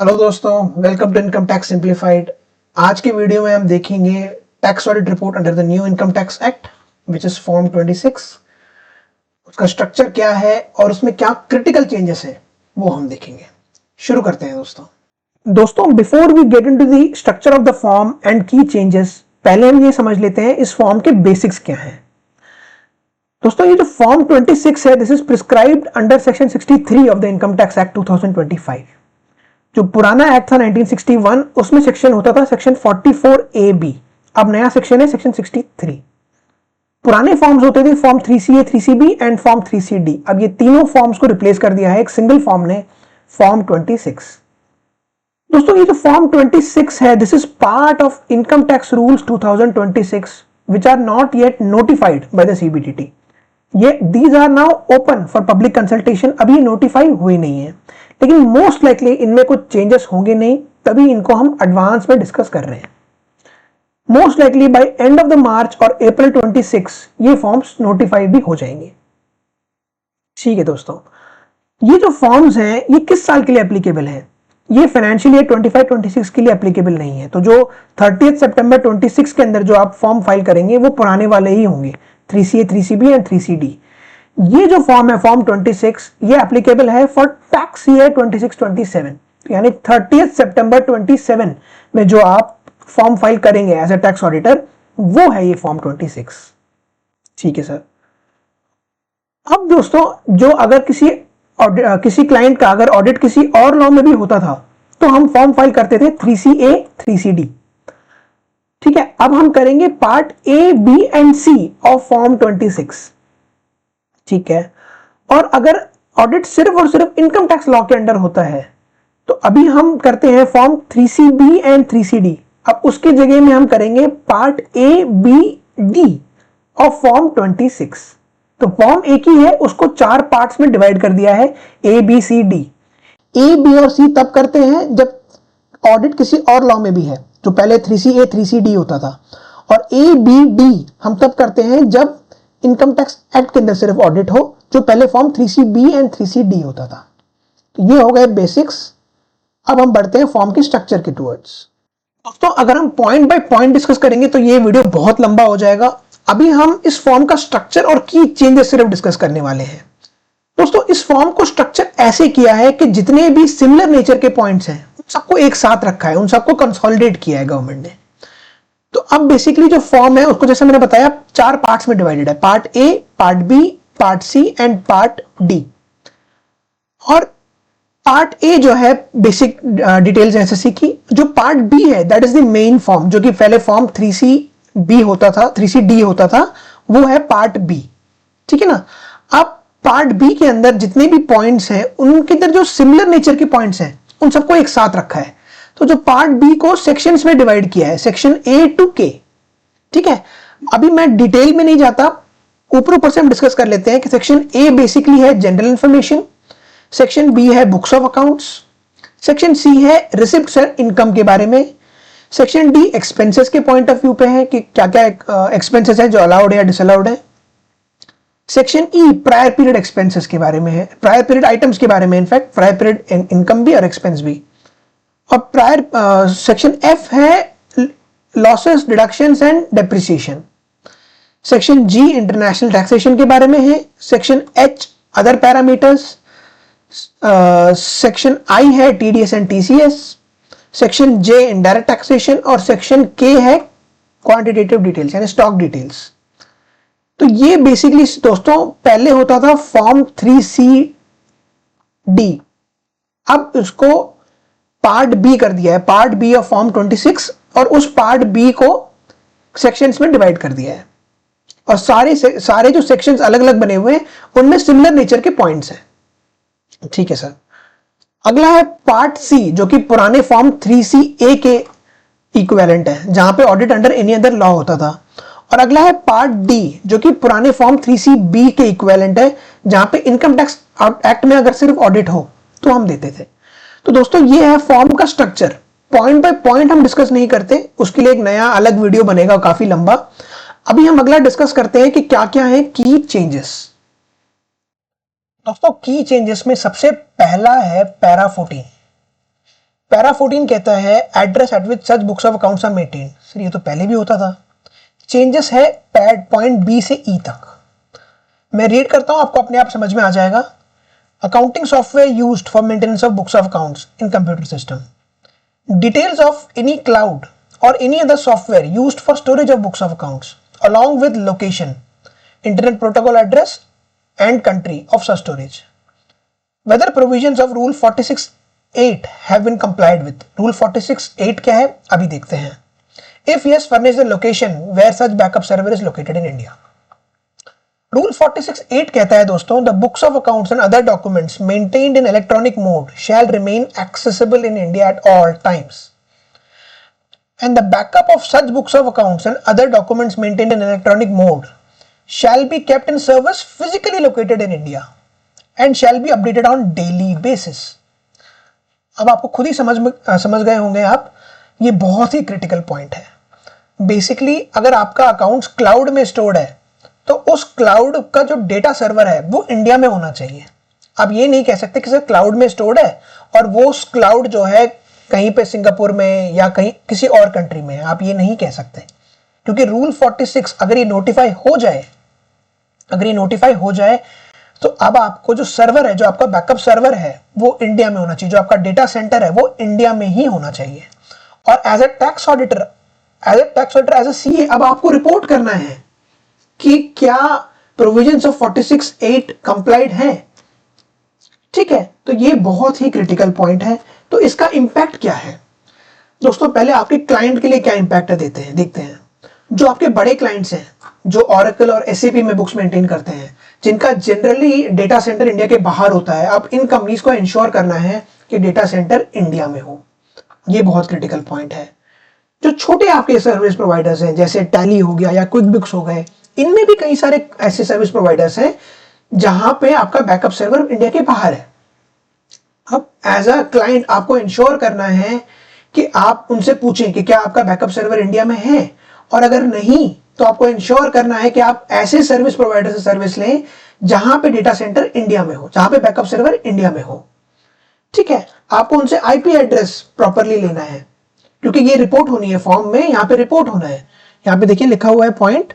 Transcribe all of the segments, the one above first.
Hello दोस्तों, welcome to income tax simplified. आज की वीडियो में हम देखेंगे tax audit report under the new income tax act which is form 26। उसका स्ट्रक्चर क्या है और उसमें क्या क्रिटिकल चेंजेस है वो हम देखेंगे। शुरू करते हैं दोस्तों before we get into the structure of the form and की चेंजेस, पहले हम ये समझ लेते हैं इस फॉर्म के बेसिक्स क्या हैं। दोस्तों ये जो फॉर्म 26 है, this is prescribed under section 63 of the income tax act 2025। जो पुराना एक्ट था 1961, उसमें सेक्शन होता था सेक्शन 44A(b). अब नया सेक्शन है सेक्शन 63। पुराने फॉर्म्स होते the form 3CA, 3CB and form 3CD। अब ये तीनों फॉर्म्स को रिप्लेस कर दिया है एक सिंगल फॉर्म ने, फॉर्म 26। दोस्तों ये जो फॉर्म 26 है, this is part of income tax rules 2026 which are not yet notified by the CBDT। ये these are now open for public consultation. अभी नोटिफाई हुई नहीं है, लेकिन मोस्ट लाइकली इनमें कुछ चेंजेस होंगे नहीं, तभी इनको हम एडवांस में डिस्कस कर रहे हैं। Most likely by end of the March और अप्रैल 26 ये फॉर्म्स नोटिफाई भी हो जाएंगे। ठीक है दोस्तों, ये जो फॉर्म्स हैं ये किस साल के लिए एप्लीकेबल है? ये फाइनेंशियल ईयर 25-26 के लिए एप्लीकेबल नहीं है। तो जो 30 सितंबर 26 के अंदर जो आप फॉर्म फाइल करेंगे वो पुराने वाले ही होंगे, 3CA, 3CB एंड 3CD। ये जो फॉर्म है फॉर्म 26, ये एप्लीकेबल है फॉर टैक्स ईयर 26-27, यानी 30 सितंबर 27 में जो आप फॉर्म फाइल करेंगे एज ए टैक्स ऑडिटर, वो है ये फॉर्म 26। ठीक है सर। अब दोस्तों जो अगर किसी क्लाइंट का अगर ऑडिट किसी और लॉ में भी होता था तो हम फॉर्म फाइल करते थे 3CA, 3CD। ठीक है, अब हम करेंगे part A, B and C of form 26। ठीक है, और अगर ऑडिट सिर्फ और सिर्फ इनकम टैक्स लॉ के अंडर होता है तो अभी हम करते हैं फॉर्म 3CB एंड 3CD। अब उसकी जगह में हम करेंगे part A, B, D of form 26। तो फॉर्म एक ही है, उसको 4 पार्ट्स में डिवाइड कर दिया है, A, B, C, D। A, B और C तब करते हैं जब ऑडिट किसी और लॉ में भी है, जो पहले 3CA, 3CD होता था। और A, B, D हम तब करते हैं जब इनकम टैक्स एक्ट के अंदर सिर्फ ऑडिट हो, जो पहले फॉर्म 3CB एंड 3CD होता था। तो ये हो गए बेसिक्स। अब हम बढ़ते हैं फॉर्म के स्ट्रक्चर के टुवर्ड्स। दोस्तों अगर हम पॉइंट बाय पॉइंट डिस्कस करेंगे तो ये वीडियो बहुत लंबा हो जाएगा। अभी हम इस फॉर्म का स्ट्रक्चर और की चेंजेस सिर्फ डिस्कस करने वाले हैं। दोस्तों इस फॉर्म को स्ट्रक्चर ऐसे किया है कि जितने भी सिमिलर नेचर के पॉइंट्स हैं उन सबको एक साथ रखा है, उन सबको कंसोलिडेट किया है गवर्नमेंट ने। तो अब बेसिकली जो फॉर्म है उसको जैसे मैंने बताया 4 पार्ट्स में डिवाइडेड है, part A, part B, part C and part D। और पार्ट A जो है बेसिक डिटेल्स एसएससी की, जो पार्ट B है that is the main form, जो कि पहले फॉर्म 3CB होता था, 3CD होता था, वो है पार्ट B। ठीक है ना। अब पार्ट B के अंदर जितने भी पॉइंट्स हैं उनके अंदर जो सिमिलर नेचर के पॉइंट्स हैं उन सबको एक साथ रखा है। तो जो पार्ट B को सेक्शंस में डिवाइड किया है, सेक्शन A to K। ठीक है, अभी मैं डिटेल में नहीं जाता, ऊपर से हम डिस्कस कर लेते हैं कि सेक्शन A बेसिकली है जनरल इंफॉर्मेशन, सेक्शन B है books of accounts, section C है रिसिप्ट्स एंड इनकम के बारे में, सेक्शन D एक्सपेंसेस के पॉइंट ऑफ व्यू पे है कि क्या क्या एक्सपेंसेस है जो अलाउड है या डिसअलाउड है। Section E prior period expenses के बारे में है, प्रायर पीरियड आइटम्स के बारे में, इनफैक्ट प्रायर पीरियड इनकम भी और एक्सपेंस भी। और प्रायर सेक्शन F है losses, deductions and depreciation. Section G international taxation के बारे में है, section H other parameters, section I है TDS and TCS, section J indirect taxation और सेक्शन K है क्वांटिटेटिव डिटेल्स यानी स्टॉक डिटेल्स। तो ये बेसिकली दोस्तों पहले होता था फॉर्म 3CD, अब इसको पार्ट B कर दिया है, पार्ट B ऑफ फॉर्म 26, और उस पार्ट B को सेक्शंस में डिवाइड कर दिया है। और सारे जो सेक्शंस अलग अलग बने हुए हैं उनमें सिमिलर नेचर के पॉइंट्स हैं। ठीक है सर। अगला है पार्ट C, जो कि पुराने फॉर्म 3CA के इक्विवेलेंट है, जहां पे audit under any other law होता था। और अगला है पार्ट D, जो कि पुराने फॉर्म 3CB के इक्विवेलेंट है, जहां पे इनकम टैक्स एक्ट में अगर सिर्फ ऑडिट हो तो हम देते थे। तो दोस्तों ये है फॉर्म का स्ट्रक्चर। पॉइंट बाय पॉइंट हम डिस्कस नहीं करते, उसके लिए एक नया अलग वीडियो बनेगा काफी लंबा। अभी हम अगला डिस्कस करते हैं कि क्या क्या है की चेंजेस। दोस्तों की चेंजेस में सबसे पहला है पैरा 14। पैरा 14 कहता है address at which such books of accounts are maintain. Sir ये तो पहले भी होता था। चेंजेस है पॉइंट बी से ई तक। मैं रीड करता हूं, आपको अपने आप समझ में आ जाएगा। Accounting software used for maintenance of books of accounts in computer system, details of any cloud or any other software used for storage of books of accounts along with location, internet protocol address and country of such storage. Whether provisions of rule 46.8 have been complied with. Rule 46.8 क्या है अभी देखते हैं। If yes, furnish the location where such backup server is located in India. Rule 46.8 कहता है दोस्तों, the books of accounts and other documents maintained in electronic mode shall remain accessible in India at all times. And the backup of such books of accounts and other documents maintained in electronic mode shall be kept in servers physically located in India and shall be updated on daily basis. अब आपको खुद ही समझ गए होंगे आप, ये बहुत ही critical point है। बेसिकली अगर आपका अकाउंट्स क्लाउड में स्टोर्ड है तो उस क्लाउड का जो डेटा सर्वर है वो इंडिया में होना चाहिए। आप ये नहीं कह सकते कि सर क्लाउड में स्टोर्ड है और वो उस क्लाउड जो है कहीं पे सिंगापुर में या कहीं किसी और कंट्री में है, आप ये नहीं कह सकते। क्योंकि रूल 46 अगर ये नोटिफाई हो जाए तो अब आपको जो सर्वर है, जो आपका बैकअप सर्वर है वो इंडिया में होना चाहिए, जो आपका डेटा सेंटर है वो इंडिया में ही होना चाहिए। और as a tax auditor, as a CA, अब आपको रिपोर्ट करना है कि क्या प्रोविजंस ऑफ 46.8 कंप्लाइड है। ठीक है, तो ये बहुत ही क्रिटिकल पॉइंट है। तो इसका इंपैक्ट क्या है दोस्तों? पहले आपके क्लाइंट के लिए क्या इंपैक्ट है देखते हैं। जो आपके बड़े क्लाइंट्स हैं, जो ऑरेकल और एसएपी में बुक्स मेंटेन करते हैं, जिनका जनरली डेटा सेंटर इंडिया के बाहर होता है, अब इन कंपनीज को इंश्योर करना है कि डेटा सेंटर इंडिया में हो। ये बहुत क्रिटिकल पॉइंट है। जो छोटे आपके सर्विस प्रोवाइडर्स हैं, जैसे टैली हो गया या क्विक बुक्स हो गए, इनमें भी कई सारे ऐसे सर्विस प्रोवाइडर्स हैं जहां पे आपका बैकअप सर्वर इंडिया के बाहर है। अब एज अ क्लाइंट आपको इंश्योर करना है कि आप उनसे पूछें कि क्या आपका बैकअप सर्वर इंडिया में है, और अगर नहीं तो आपको इंश्योर करना है कि आप ऐसे सर्विस प्रोवाइडर से सर्विस लें जहां पे डेटा सेंटर इंडिया में हो, जहां पे बैकअप सर्वर इंडिया में हो। ठीक है, आपको उनसे आईपी एड्रेस प्रॉपरली लेना है, क्योंकि ये रिपोर्ट होनी है फॉर्म में, यहां पे रिपोर्ट होना है। यहां पे देखिए लिखा हुआ है पॉइंट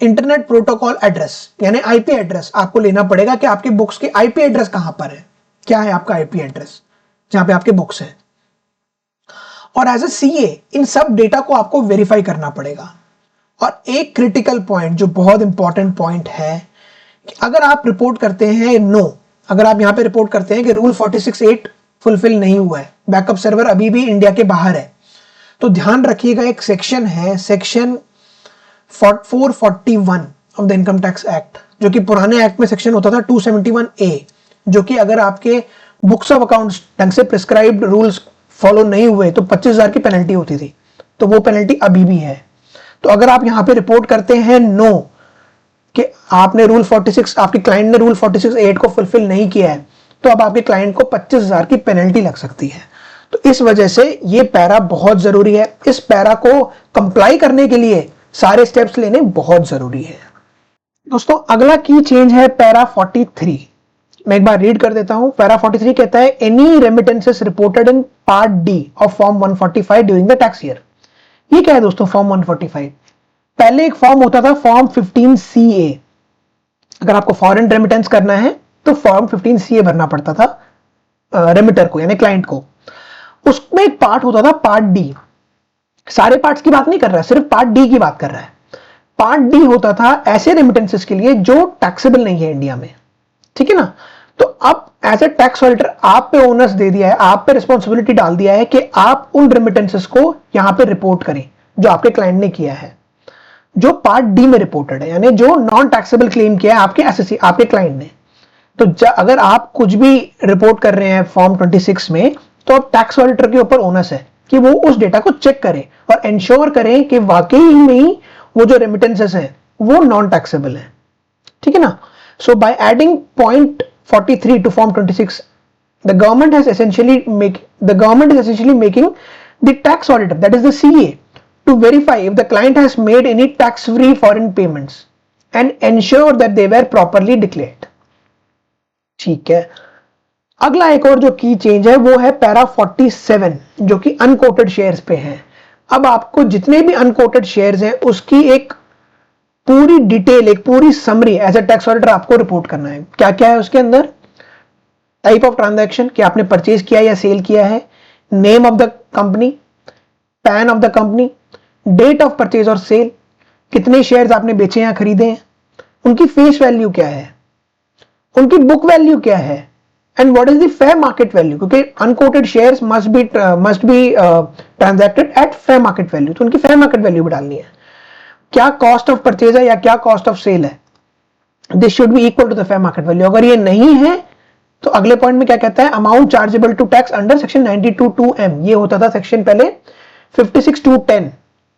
इंटरनेट प्रोटोकॉल एड्रेस, यानी आईपी एड्रेस आपको लेना पड़ेगा कि आपके बुक्स के आईपी एड्रेस कहां पर है, क्या है आपका आईपी एड्रेस जहां पे आपके बुक्स हैं। और एज अ सीए इन सब डेटा को आपको वेरीफाई करना पड़ेगा। और एक क्रिटिकल पॉइंट जो बहुत इंपॉर्टेंट पॉइंट है कि अगर आप रिपोर्ट करते हैं अगर आप यहां पे रिपोर्ट करते हैं कि रूल 46.8 फुलफिल नहीं हुआ है, बैकअप सर्वर अभी भी इंडिया के बाहर है, तो ध्यान रखिएगा एक सेक्शन है, section 441 of the income tax act, जो कि पुराने एक्ट में सेक्शन होता था 271A, जो कि अगर आपके बुक्स ऑफ अकाउंट्स ढंग से प्रिस्क्राइब्ड रूल्स फॉलो नहीं हुए तो 25,000 की पेनल्टी होती थी, तो वो पेनल्टी अभी भी है। तो अगर आप यहां पे रिपोर्ट करते हैं कि आपने रूल 46, आपके क्लाइंट ने रूल 46.8 को फुलफिल नहीं किया है, तो अब आपके क्लाइंट को 25,000 की पेनल्टी लग सकती है। तो इस वजह से ये पैरा बहुत जरूरी है। इस पैरा को कंप्लाई करने के लिए सारे स्टेप्स लेने बहुत जरूरी है। दोस्तों अगला की चेंज है पैरा 43। मैं एक बार रीड कर देता हूं। पैरा 43 कहता है any remittances reported in part D of form 145 during the tax year. ये क्या है दोस्तों फॉर्म 145? पहले एक फॉर्म होता था फॉर्म 15CA। अगर आपको फॉरेन रेमिटेंस करना है तो फॉर्म 15CA भरना पड़ता था रेमिटर को, यानी क्लाइंट को। उसमें एक पार्ट होता था पार्ट डी। सारे पार्ट्स की बात नहीं कर रहा है, सिर्फ पार्ट डी की बात कर रहा है। पार्ट डी होता था ऐसे रेमिटेंसेस के लिए जो टैक्सेबल नहीं है इंडिया में। ठीक है ना? तो अब एज ए टैक्स ऑडिटर आप पे ओनर्स दे दिया है, आप पे रिस्पॉन्सिबिलिटी डाल दिया है कि आप उन रेमिटेंसेस को यहां पे रिपोर्ट करें जो आपके क्लाइंट ने किया है, जो पार्ट डी में रिपोर्टेड है, यानी जो नॉन टैक्सेबल क्लेम किया है आपके एसएससी, आपके क्लाइंट ने। तो अगर आप कुछ भी रिपोर्ट कर रहे हैं फॉर्म 26 में, तो अब टैक्स ऑडिटर के ऊपर ओनस है कि वो उस डेटा को चेक करे और इंश्योर करें कि वाकई में वो जो रेमिटेंसेस हैं वो नॉन टैक्सेबल है। ठीक है ना? So by adding point 43 to form 26, the government is essentially making the tax auditor, that is the CA, to verify if the client has made any tax-free foreign payments and ensure that they were properly declared. ठीक है, अगला एक और जो की change है वो है पैरा 47 जो कि अनकोटेड शेयर्स पे है। अब आपको जितने भी अनकोटेड शेयर्स हैं उसकी एक पूरी डिटेल, एक पूरी summary as a tax auditor आपको रिपोर्ट करना है। क्या क्या है उसके अंदर? टाइप ऑफ ट्रांजैक्शन कि आपने परचेज किया या सेल किया है, name of the company, PAN of the company, date of purchase और सेल, कितने शेयर्स आपने बेचे या खरीदे हैं, उनकी फेस वैल्यू क्या है, उनकी बुक वैल्यू क्या है, and what is the fair market value, क्योंकि unquoted shares must be transacted at fair market value, तो उनकी फेयर मार्केट वैल्यू भी डालनी है। क्या कॉस्ट ऑफ परचेज है या क्या कॉस्ट ऑफ सेल है, this should be equal to the fair market value. अगर ये नहीं है तो अगले पॉइंट में क्या कहता है, amount chargeable to tax under section 92(2)(m, ये होता था सेक्शन पहले 56(2)(10)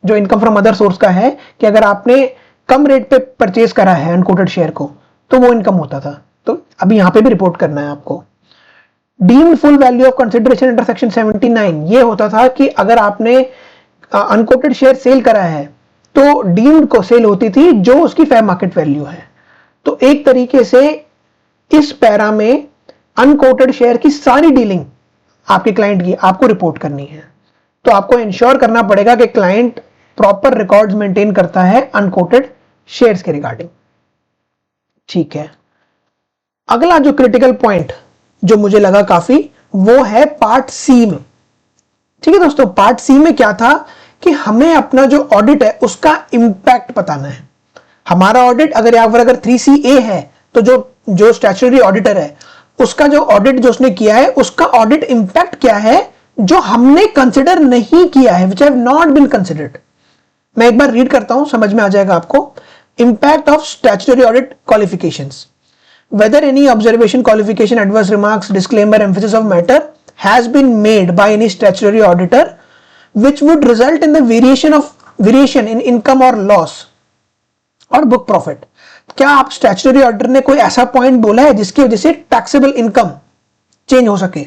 जो इनकम फ्रॉम अदर सोर्स का है, कि अगर आपने कम रेट पे परचेज करा है अनकोटेड शेयर को तो वो इनकम होता था। तो अभी यहां पे भी रिपोर्ट करना है आपको। Deemed full value of consideration under section 79, ये होता था कि अगर आपने अनकोटेड शेयर सेल करा है तो डीम्ड को सेल होती थी जो उसकी फेयर मार्केट वैल्यू है। तो एक तरीके से इस पैरा में अनकोटेड शेयर की सारी डीलिंग आपके क्लाइंट की आपको रिपोर्ट करनी है। तो आपको इंश्योर करना पड़ेगा कि क्लाइंट प्रॉपर रिकॉर्ड्स मेंटेन करता है अनकोटेड शेयर्स के रिगार्डिंग। ठीक है, अगला जो क्रिटिकल पॉइंट जो मुझे लगा काफी, वो है पार्ट सी में। ठीक है दोस्तों, पार्ट सी में क्या था कि हमें अपना जो ऑडिट है उसका इंपैक्ट बताना है। हमारा ऑडिट अगर 3CA है तो जो स्टैट्यूटरी ऑडिटर है उसका जो ऑडिट जो उसने किया है उसका ऑडिट इंपैक्ट क्या है जो हमने कंसिडर नहीं किया है, which have not been considered. मैं एक बार रीड करता हूं, समझ में आ जाएगा आपको। Impact of statutory audit qualifications, whether any observation, qualification, adverse remarks, disclaimer, emphasis of matter has been made by any statutory auditor which would result in the variation in income or loss और book profit. क्या आप statutory auditor ने कोई ऐसा point बोला है जिसकी वजह से टैक्सेबल इनकम चेंज हो सके?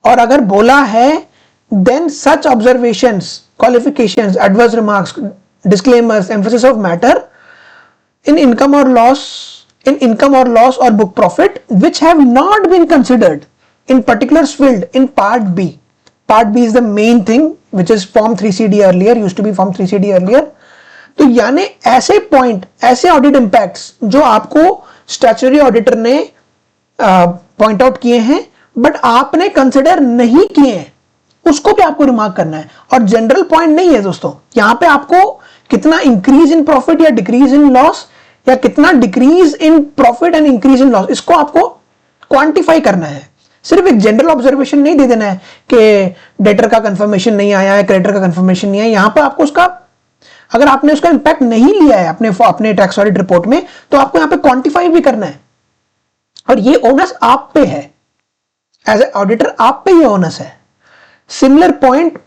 और अगर बोला है then such observations, qualifications, adverse remarks, disclaimers, emphasis of matter in income or loss or book profit which have not been considered in particular field in part B. Part B is the main thing which is form 3CD earlier, used to be form 3CD earlier. तो यानी ऐसे point, ऐसे audit impacts जो आपको statutory auditor ने point out किए हैं but आपने कंसिडर नहीं किए हैं, उसको भी आपको रिमार्क करना है। और जनरल पॉइंट नहीं है दोस्तों, यहां पे आपको कितना इंक्रीज इन प्रॉफिट या डिक्रीज इन लॉस या कितना decrease in profit and increase in loss, इसको आपको क्वांटिफाई करना है। सिर्फ एक जनरल ऑब्जर्वेशन नहीं दे देना है कि डेटर का कंफर्मेशन नहीं आया है, क्रेडिटर का कंफर्मेशन नहीं आया। यहां पर आपको उसका, अगर आपने उसका इंपैक्ट नहीं लिया है अपने टैक्स ऑडिट रिपोर्ट में, तो आपको यहां पे क्वांटिफाई भी करना है। और ये ओनस आप पे है, एज ए ऑडिटर आप पे ये ओनस है। सिमिलर पॉइंट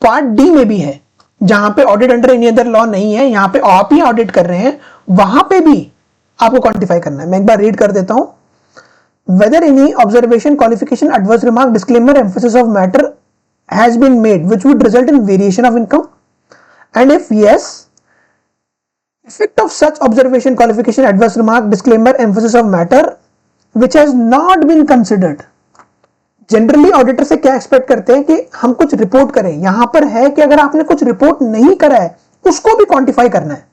पार्ट डी में भी है, जहां पे audit under any other law नहीं है, यहां पे आप ही ऑडिट कर रहे हैं, वहां पे भी आपको क्वांटिफाई करना है। मैं एक बार रीड कर देता हूं। Whether any observation, qualification, adverse remark, disclaimer, emphasis of matter has been made which would result in variation of income, and if yes, effect of such observation, qualification, adverse remark, disclaimer, emphasis of matter which has not been considered. Generally auditor से क्या expect करते हैं कि हम कुछ report करें, यहां पर है कि अगर आपने कुछ रिपोर्ट नहीं करा है उसको भी क्वांटिफाई करना है।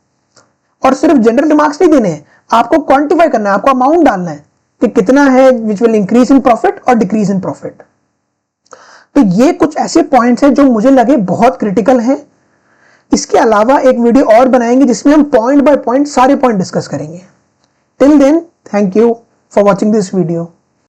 और सिर्फ जनरल रिमार्क्स नहीं देने हैं, आपको क्वांटिफाई करना है, आपको अमाउंट डालना है कि कितना है which will increase in profit और डिक्रीज इन प्रॉफिट। तो ये कुछ ऐसे पॉइंट्स हैं जो मुझे लगे बहुत क्रिटिकल हैं। इसके अलावा एक वीडियो और बनाएंगे जिसमें हम पॉइंट बाय पॉइंट सारे पॉइंट डिस्कस करेंगे। Till then, thank you for watching this video.